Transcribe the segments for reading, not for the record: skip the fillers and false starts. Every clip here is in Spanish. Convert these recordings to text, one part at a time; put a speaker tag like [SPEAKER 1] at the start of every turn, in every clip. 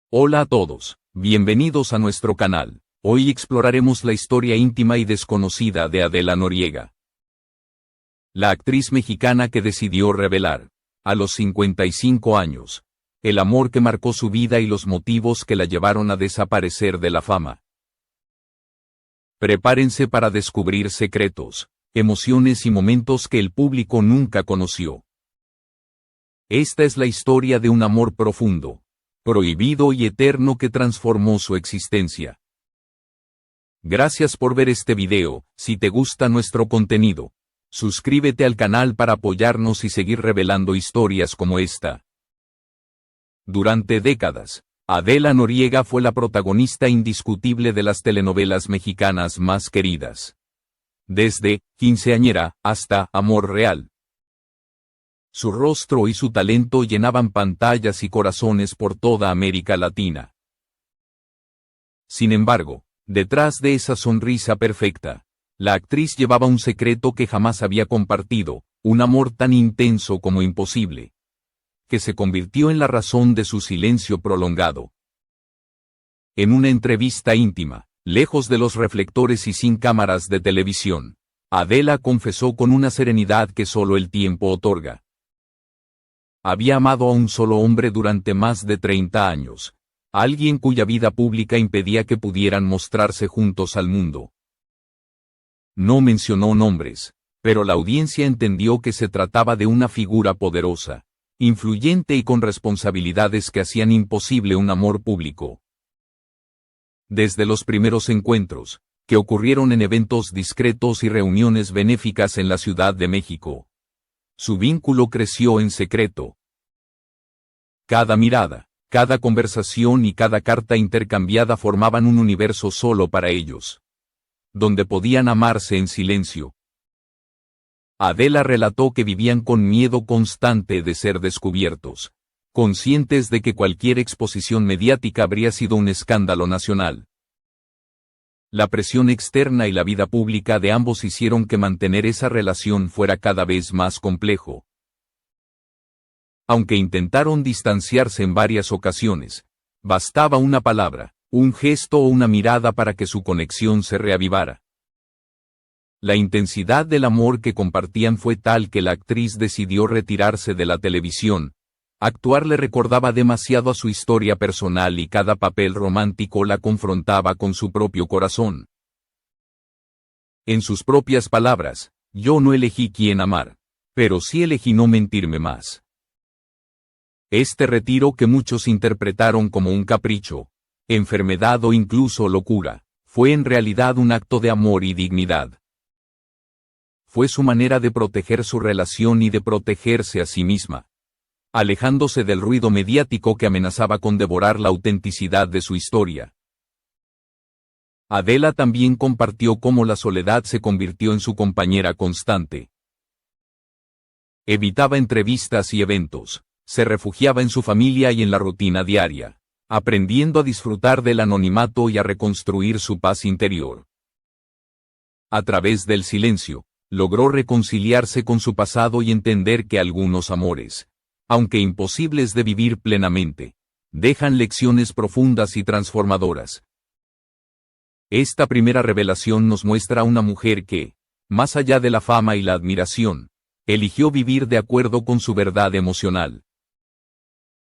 [SPEAKER 1] Hola a todos, bienvenidos a nuestro canal. Hoy exploraremos la historia íntima y desconocida de Adela Noriega. La actriz mexicana que decidió revelar, a los 55 años, el amor que marcó su vida y los motivos que la llevaron a desaparecer de la fama. Prepárense para descubrir secretos, emociones y momentos que el público nunca conoció. Esta es la historia de un amor profundo, prohibido y eterno que transformó su existencia. Gracias por ver este video. Si te gusta nuestro contenido, suscríbete al canal para apoyarnos y seguir revelando historias como esta. Durante décadas, Adela Noriega fue la protagonista indiscutible de las telenovelas mexicanas más queridas. Desde Quinceañera hasta Amor Real. Su rostro y su talento llenaban pantallas y corazones por toda América Latina. Sin embargo, detrás de esa sonrisa perfecta, la actriz llevaba un secreto que jamás había compartido, un amor tan intenso como imposible, que se convirtió en la razón de su silencio prolongado. En una entrevista íntima, lejos de los reflectores y sin cámaras de televisión, Adela confesó con una serenidad que solo el tiempo otorga. Había amado a un solo hombre durante más de 30 años, alguien cuya vida pública impedía que pudieran mostrarse juntos al mundo. No mencionó nombres, pero la audiencia entendió que se trataba de una figura poderosa, influyente y con responsabilidades que hacían imposible un amor público. Desde los primeros encuentros, que ocurrieron en eventos discretos y reuniones benéficas en la Ciudad de México, su vínculo creció en secreto. Cada mirada, cada conversación y cada carta intercambiada formaban un universo solo para ellos, donde podían amarse en silencio. Adela relató que vivían con miedo constante de ser descubiertos, conscientes de que cualquier exposición mediática habría sido un escándalo nacional. La presión externa y la vida pública de ambos hicieron que mantener esa relación fuera cada vez más complejo. Aunque intentaron distanciarse en varias ocasiones, bastaba una palabra, un gesto o una mirada para que su conexión se reavivara. La intensidad del amor que compartían fue tal que la actriz decidió retirarse de la televisión. Actuar le recordaba demasiado a su historia personal y cada papel romántico la confrontaba con su propio corazón. En sus propias palabras, yo no elegí quién amar, pero sí elegí no mentirme más. Este retiro, que muchos interpretaron como un capricho, enfermedad o incluso locura, fue en realidad un acto de amor y dignidad. Fue su manera de proteger su relación y de protegerse a sí misma, alejándose del ruido mediático que amenazaba con devorar la autenticidad de su historia. Adela también compartió cómo la soledad se convirtió en su compañera constante. Evitaba entrevistas y eventos, se refugiaba en su familia y en la rutina diaria, aprendiendo a disfrutar del anonimato y a reconstruir su paz interior. A través del silencio, logró reconciliarse con su pasado y entender que algunos amores, aunque imposibles de vivir plenamente, dejan lecciones profundas y transformadoras. Esta primera revelación nos muestra a una mujer que, más allá de la fama y la admiración, eligió vivir de acuerdo con su verdad emocional.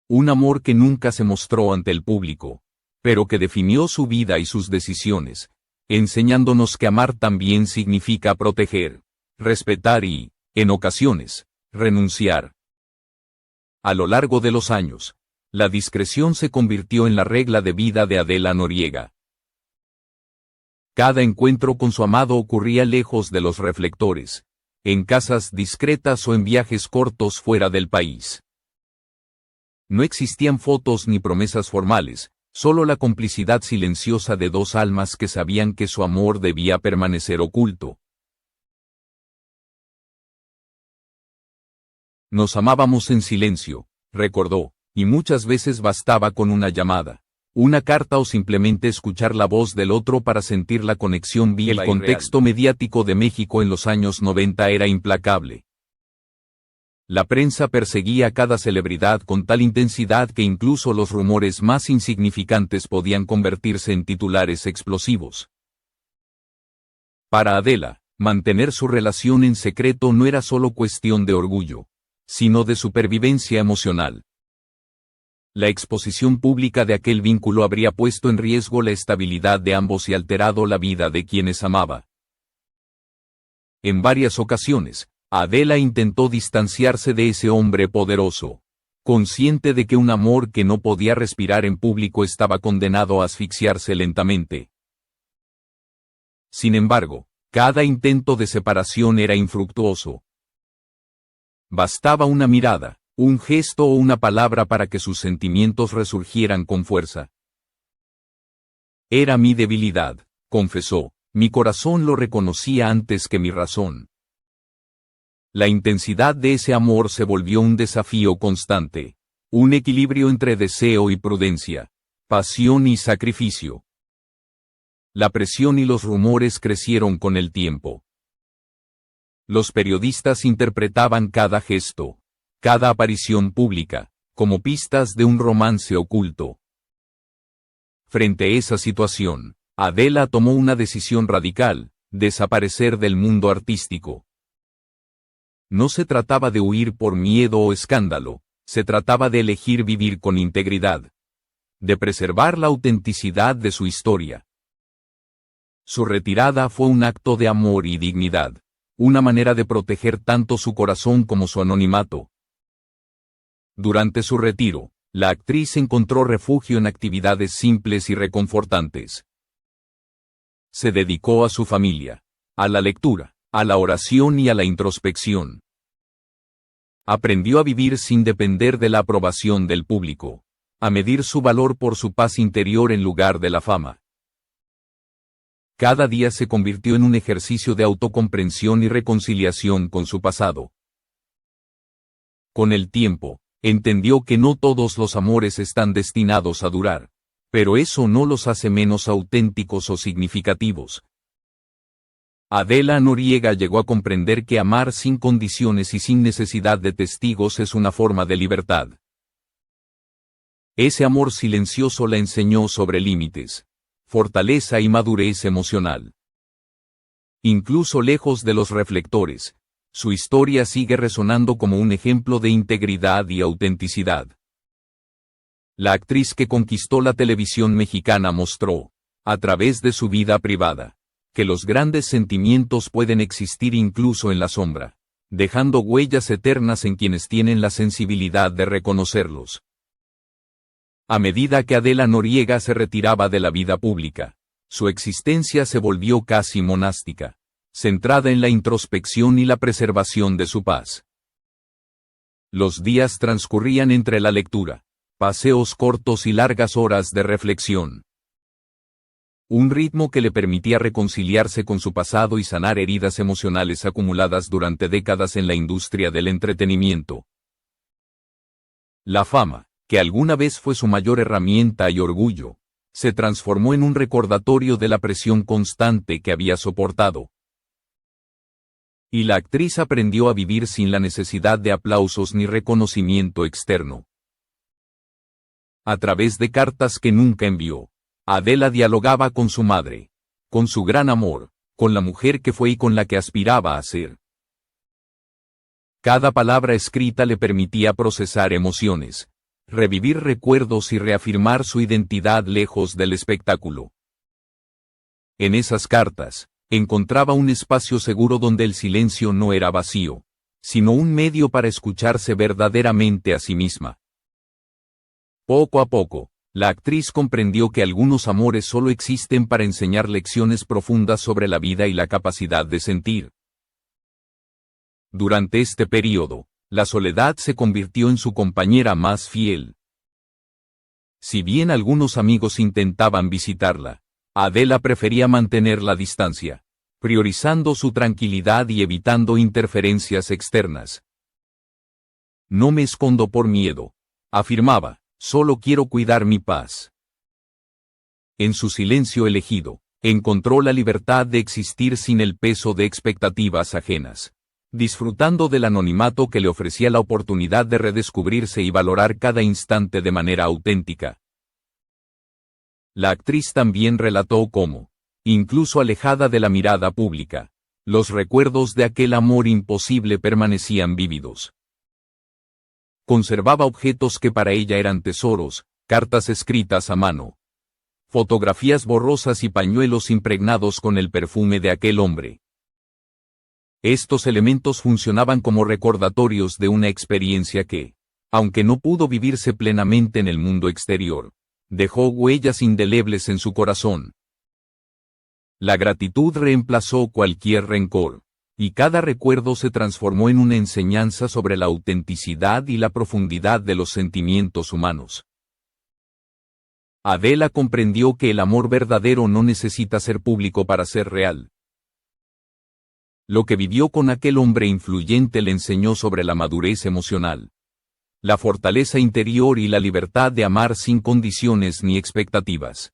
[SPEAKER 1] Un amor que nunca se mostró ante el público, pero que definió su vida y sus decisiones, enseñándonos que amar también significa proteger, respetar y, en ocasiones, renunciar. A lo largo de los años, la discreción se convirtió en la regla de vida de Adela Noriega. Cada encuentro con su amado ocurría lejos de los reflectores, en casas discretas o en viajes cortos fuera del país. No existían fotos ni promesas formales, solo la complicidad silenciosa de dos almas que sabían que su amor debía permanecer oculto. Nos amábamos en silencio, recordó, y muchas veces bastaba con una llamada, una carta o simplemente escuchar la voz del otro para sentir la conexión viva. El contexto mediático de México en los años 90 era implacable. La prensa perseguía a cada celebridad con tal intensidad que incluso los rumores más insignificantes podían convertirse en titulares explosivos. Para Adela, mantener su relación en secreto no era solo cuestión de orgullo, sino de supervivencia emocional. La exposición pública de aquel vínculo habría puesto en riesgo la estabilidad de ambos y alterado la vida de quienes amaba. En varias ocasiones, Adela intentó distanciarse de ese hombre poderoso, consciente de que un amor que no podía respirar en público estaba condenado a asfixiarse lentamente. Sin embargo, cada intento de separación era infructuoso. Bastaba una mirada, un gesto o una palabra para que sus sentimientos resurgieran con fuerza. Era mi debilidad, confesó, mi corazón lo reconocía antes que mi razón. La intensidad de ese amor se volvió un desafío constante, un equilibrio entre deseo y prudencia, pasión y sacrificio. La presión y los rumores crecieron con el tiempo. Los periodistas interpretaban cada gesto, cada aparición pública, como pistas de un romance oculto. Frente a esa situación, Adela tomó una decisión radical: desaparecer del mundo artístico. No se trataba de huir por miedo o escándalo, se trataba de elegir vivir con integridad, de preservar la autenticidad de su historia. Su retirada fue un acto de amor y dignidad, una manera de proteger tanto su corazón como su anonimato. Durante su retiro, la actriz encontró refugio en actividades simples y reconfortantes. Se dedicó a su familia, a la lectura, a la oración y a la introspección. Aprendió a vivir sin depender de la aprobación del público, a medir su valor por su paz interior en lugar de la fama. Cada día se convirtió en un ejercicio de autocomprensión y reconciliación con su pasado. Con el tiempo, entendió que no todos los amores están destinados a durar, pero eso no los hace menos auténticos o significativos. Adela Noriega llegó a comprender que amar sin condiciones y sin necesidad de testigos es una forma de libertad. Ese amor silencioso la enseñó sobre límites, fortaleza y madurez emocional. Incluso lejos de los reflectores, su historia sigue resonando como un ejemplo de integridad y autenticidad. La actriz que conquistó la televisión mexicana mostró, a través de su vida privada, que los grandes sentimientos pueden existir incluso en la sombra, dejando huellas eternas en quienes tienen la sensibilidad de reconocerlos. A medida que Adela Noriega se retiraba de la vida pública, su existencia se volvió casi monástica, centrada en la introspección y la preservación de su paz. Los días transcurrían entre la lectura, paseos cortos y largas horas de reflexión. Un ritmo que le permitía reconciliarse con su pasado y sanar heridas emocionales acumuladas durante décadas en la industria del entretenimiento. La fama, que alguna vez fue su mayor herramienta y orgullo, se transformó en un recordatorio de la presión constante que había soportado. Y la actriz aprendió a vivir sin la necesidad de aplausos ni reconocimiento externo. A través de cartas que nunca envió, Adela dialogaba con su madre, con su gran amor, con la mujer que fue y con la que aspiraba a ser. Cada palabra escrita le permitía procesar emociones, revivir recuerdos y reafirmar su identidad lejos del espectáculo. En esas cartas, encontraba un espacio seguro donde el silencio no era vacío, sino un medio para escucharse verdaderamente a sí misma. Poco a poco, la actriz comprendió que algunos amores solo existen para enseñar lecciones profundas sobre la vida y la capacidad de sentir. Durante este período, la soledad se convirtió en su compañera más fiel. Si bien algunos amigos intentaban visitarla, Adela prefería mantener la distancia, priorizando su tranquilidad y evitando interferencias externas. No me escondo por miedo, afirmaba. Solo quiero cuidar mi paz. En su silencio elegido, encontró la libertad de existir sin el peso de expectativas ajenas. disfrutando del anonimato que le ofrecía la oportunidad de redescubrirse y valorar cada instante de manera auténtica. La actriz también relató cómo, incluso alejada de la mirada pública, los recuerdos de aquel amor imposible permanecían vívidos. Conservaba objetos que para ella eran tesoros, cartas escritas a mano, fotografías borrosas y pañuelos impregnados con el perfume de aquel hombre. Estos elementos funcionaban como recordatorios de una experiencia que, aunque no pudo vivirse plenamente en el mundo exterior, dejó huellas indelebles en su corazón. La gratitud reemplazó cualquier rencor, y cada recuerdo se transformó en una enseñanza sobre la autenticidad y la profundidad de los sentimientos humanos. Adela comprendió que el amor verdadero no necesita ser público para ser real. Lo que vivió con aquel hombre influyente le enseñó sobre la madurez emocional, la fortaleza interior y la libertad de amar sin condiciones ni expectativas.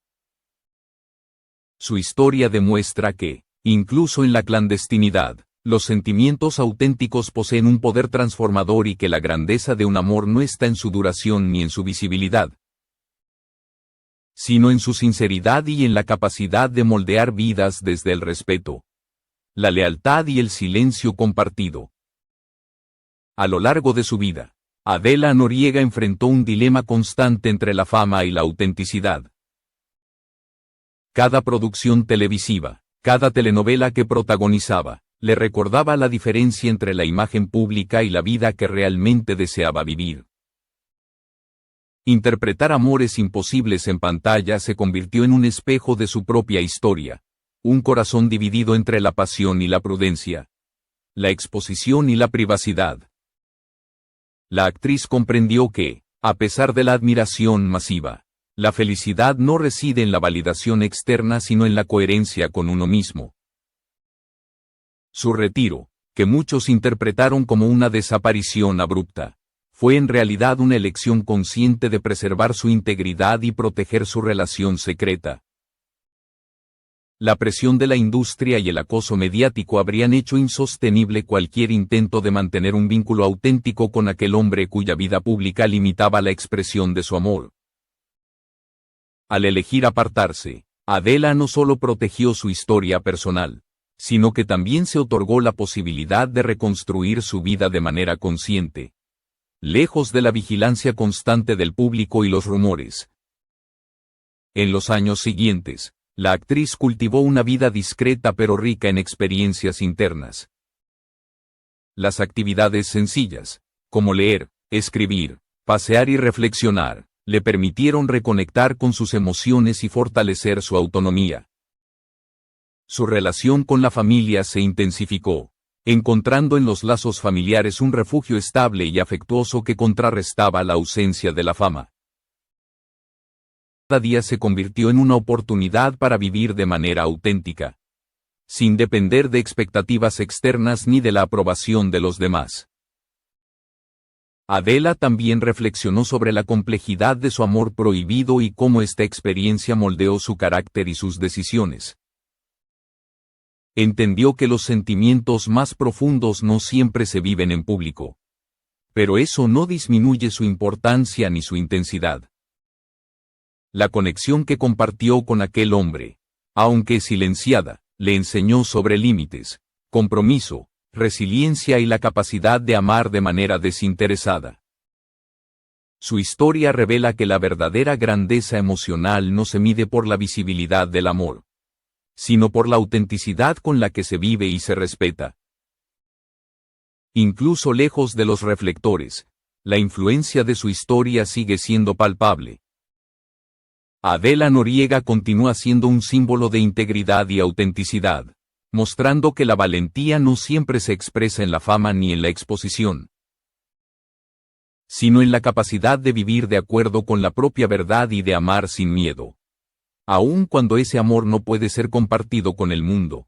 [SPEAKER 1] Su historia demuestra que, incluso en la clandestinidad, los sentimientos auténticos poseen un poder transformador y que la grandeza de un amor no está en su duración ni en su visibilidad, sino en su sinceridad y en la capacidad de moldear vidas desde el respeto, la lealtad y el silencio compartido. A lo largo de su vida, Adela Noriega enfrentó un dilema constante entre la fama y la autenticidad. Cada producción televisiva, cada telenovela que protagonizaba, le recordaba la diferencia entre la imagen pública y la vida que realmente deseaba vivir. Interpretar amores imposibles en pantalla se convirtió en un espejo de su propia historia, un corazón dividido entre la pasión y la prudencia, la exposición y la privacidad. La actriz comprendió que, a pesar de la admiración masiva, la felicidad no reside en la validación externa sino en la coherencia con uno mismo. Su retiro, que muchos interpretaron como una desaparición abrupta, fue en realidad una elección consciente de preservar su integridad y proteger su relación secreta. La presión de la industria y el acoso mediático habrían hecho insostenible cualquier intento de mantener un vínculo auténtico con aquel hombre cuya vida pública limitaba la expresión de su amor. Al elegir apartarse, Adela no solo protegió su historia personal, sino que también se otorgó la posibilidad de reconstruir su vida de manera consciente, lejos de la vigilancia constante del público y los rumores. En los años siguientes, la actriz cultivó una vida discreta pero rica en experiencias internas. Las actividades sencillas, como leer, escribir, pasear y reflexionar, le permitieron reconectar con sus emociones y fortalecer su autonomía. Su relación con la familia se intensificó, encontrando en los lazos familiares un refugio estable y afectuoso que contrarrestaba la ausencia de la fama. Cada día se convirtió en una oportunidad para vivir de manera auténtica, sin depender de expectativas externas ni de la aprobación de los demás. Adela también reflexionó sobre la complejidad de su amor prohibido y cómo esta experiencia moldeó su carácter y sus decisiones. Entendió que los sentimientos más profundos no siempre se viven en público. Pero eso no disminuye su importancia ni su intensidad. La conexión que compartió con aquel hombre, aunque silenciada, le enseñó sobre límites, compromiso, resiliencia y la capacidad de amar de manera desinteresada. Su historia revela que la verdadera grandeza emocional no se mide por la visibilidad del amor, sino por la autenticidad con la que se vive y se respeta. Incluso lejos de los reflectores, la influencia de su historia sigue siendo palpable. Adela Noriega continúa siendo un símbolo de integridad y autenticidad, mostrando que la valentía no siempre se expresa en la fama ni en la exposición, sino en la capacidad de vivir de acuerdo con la propia verdad y de amar sin miedo, aun cuando ese amor no puede ser compartido con el mundo.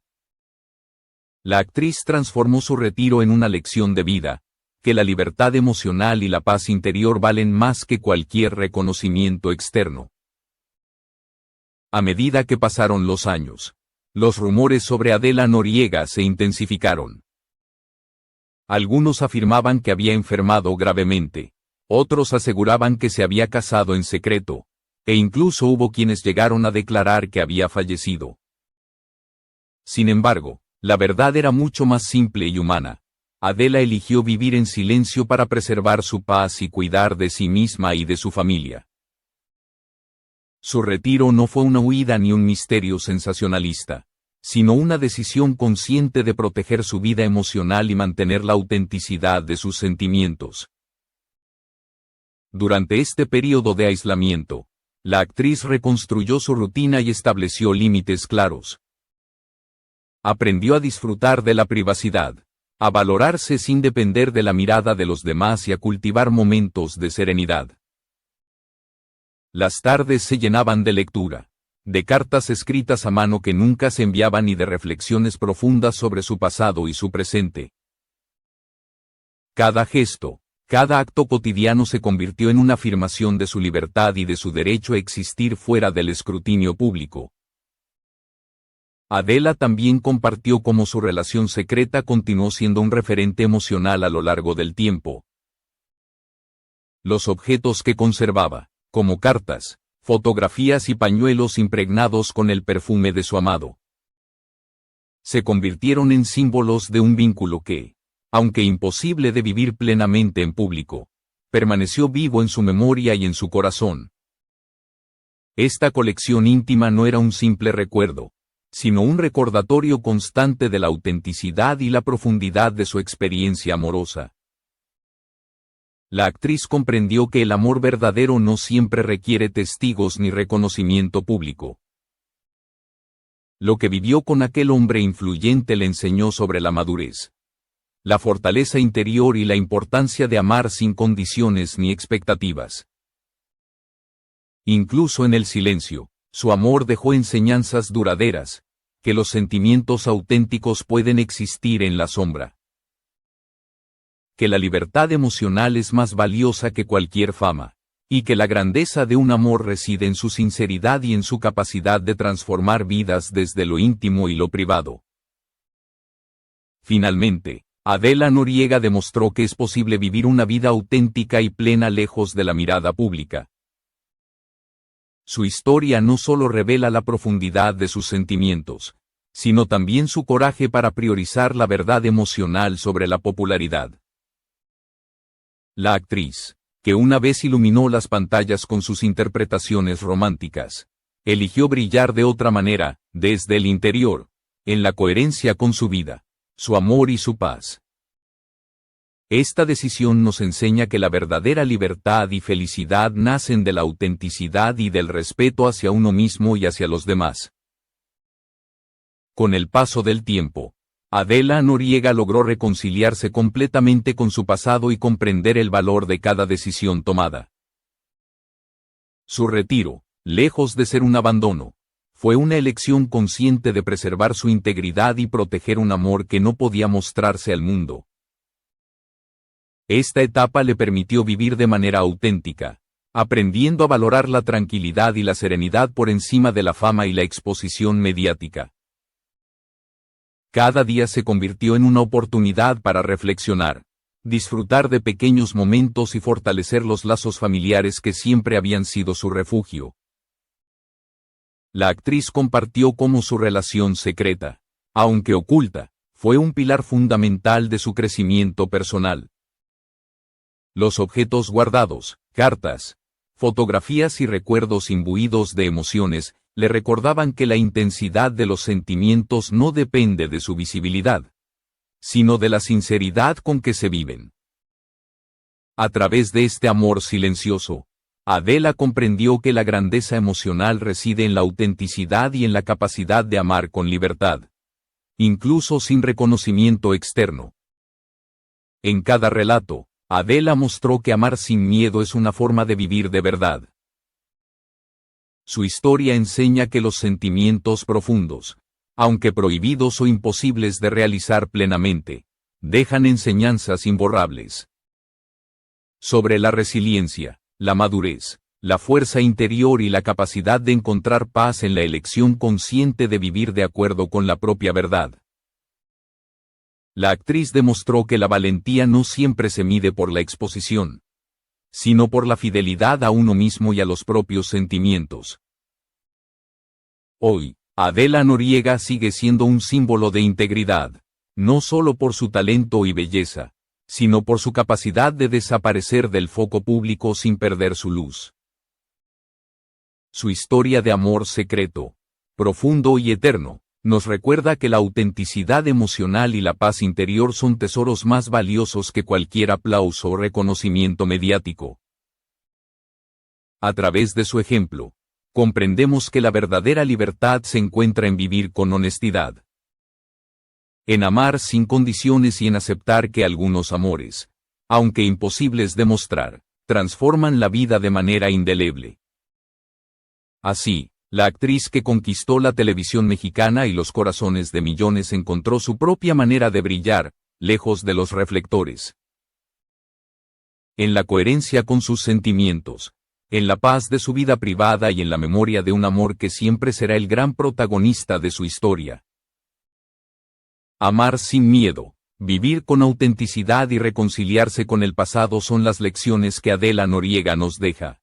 [SPEAKER 1] La actriz transformó su retiro en una lección de vida, que la libertad emocional y la paz interior valen más que cualquier reconocimiento externo. A medida que pasaron los años, los rumores sobre Adela Noriega se intensificaron. Algunos afirmaban que había enfermado gravemente. Otros aseguraban que se había casado en secreto. E incluso hubo quienes llegaron a declarar que había fallecido. Sin embargo, la verdad era mucho más simple y humana. Adela eligió vivir en silencio para preservar su paz y cuidar de sí misma y de su familia. Su retiro no fue una huida ni un misterio sensacionalista, sino una decisión consciente de proteger su vida emocional y mantener la autenticidad de sus sentimientos. Durante este periodo de aislamiento, la actriz reconstruyó su rutina y estableció límites claros. Aprendió a disfrutar de la privacidad, a valorarse sin depender de la mirada de los demás y a cultivar momentos de serenidad. Las tardes se llenaban de lectura, de cartas escritas a mano que nunca se enviaban y de reflexiones profundas sobre su pasado y su presente. Cada gesto, cada acto cotidiano se convirtió en una afirmación de su libertad y de su derecho a existir fuera del escrutinio público. Adela también compartió cómo su relación secreta continuó siendo un referente emocional a lo largo del tiempo. Los objetos que conservaba, como cartas, fotografías y pañuelos impregnados con el perfume de su amado, se convirtieron en símbolos de un vínculo que, aunque imposible de vivir plenamente en público, permaneció vivo en su memoria y en su corazón. Esta colección íntima no era un simple recuerdo, sino un recordatorio constante de la autenticidad y la profundidad de su experiencia amorosa. La actriz comprendió que el amor verdadero no siempre requiere testigos ni reconocimiento público. Lo que vivió con aquel hombre influyente le enseñó sobre la madurez, la fortaleza interior y la importancia de amar sin condiciones ni expectativas. Incluso en el silencio, su amor dejó enseñanzas duraderas, que los sentimientos auténticos pueden existir en la sombra. Que la libertad emocional es más valiosa que cualquier fama, y que la grandeza de un amor reside en su sinceridad y en su capacidad de transformar vidas desde lo íntimo y lo privado. Finalmente, Adela Noriega demostró que es posible vivir una vida auténtica y plena lejos de la mirada pública. Su historia no solo revela la profundidad de sus sentimientos, sino también su coraje para priorizar la verdad emocional sobre la popularidad. La actriz, que una vez iluminó las pantallas con sus interpretaciones románticas, eligió brillar de otra manera, desde el interior, en la coherencia con su vida, su amor y su paz. Esta decisión nos enseña que la verdadera libertad y felicidad nacen de la autenticidad y del respeto hacia uno mismo y hacia los demás. Con el paso del tiempo, Adela Noriega logró reconciliarse completamente con su pasado y comprender el valor de cada decisión tomada. Su retiro, lejos de ser un abandono, fue una elección consciente de preservar su integridad y proteger un amor que no podía mostrarse al mundo. Esta etapa le permitió vivir de manera auténtica, aprendiendo a valorar la tranquilidad y la serenidad por encima de la fama y la exposición mediática. Cada día se convirtió en una oportunidad para reflexionar, disfrutar de pequeños momentos y fortalecer los lazos familiares que siempre habían sido su refugio. La actriz compartió cómo su relación secreta, aunque oculta, fue un pilar fundamental de su crecimiento personal. Los objetos guardados, cartas, fotografías y recuerdos imbuidos de emociones, le recordaban que la intensidad de los sentimientos no depende de su visibilidad, sino de la sinceridad con que se viven. A través de este amor silencioso, Adela comprendió que la grandeza emocional reside en la autenticidad y en la capacidad de amar con libertad, incluso sin reconocimiento externo. En cada relato, Adela mostró que amar sin miedo es una forma de vivir de verdad. Su historia enseña que los sentimientos profundos, aunque prohibidos o imposibles de realizar plenamente, dejan enseñanzas imborrables. Sobre la resiliencia, la madurez, la fuerza interior y la capacidad de encontrar paz en la elección consciente de vivir de acuerdo con la propia verdad. la actriz demostró que la valentía no siempre se mide por la exposición, sino por la fidelidad a uno mismo y a los propios sentimientos. Hoy, Adela Noriega sigue siendo un símbolo de integridad, no solo por su talento y belleza, sino por su capacidad de desaparecer del foco público sin perder su luz. Su historia de amor secreto, profundo y eterno, nos recuerda que la autenticidad emocional y la paz interior son tesoros más valiosos que cualquier aplauso o reconocimiento mediático. A través de su ejemplo, comprendemos que la verdadera libertad se encuentra en vivir con honestidad, en amar sin condiciones y en aceptar que algunos amores, aunque imposibles de mostrar, transforman la vida de manera indeleble. Así, la actriz que conquistó la televisión mexicana y los corazones de millones encontró su propia manera de brillar, lejos de los reflectores. En la coherencia con sus sentimientos, en la paz de su vida privada y en la memoria de un amor que siempre será el gran protagonista de su historia. Amar sin miedo, vivir con autenticidad y reconciliarse con el pasado son las lecciones que Adela Noriega nos deja,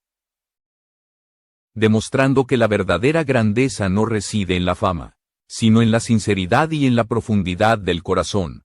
[SPEAKER 1] demostrando que la verdadera grandeza no reside en la fama, sino en la sinceridad y en la profundidad del corazón.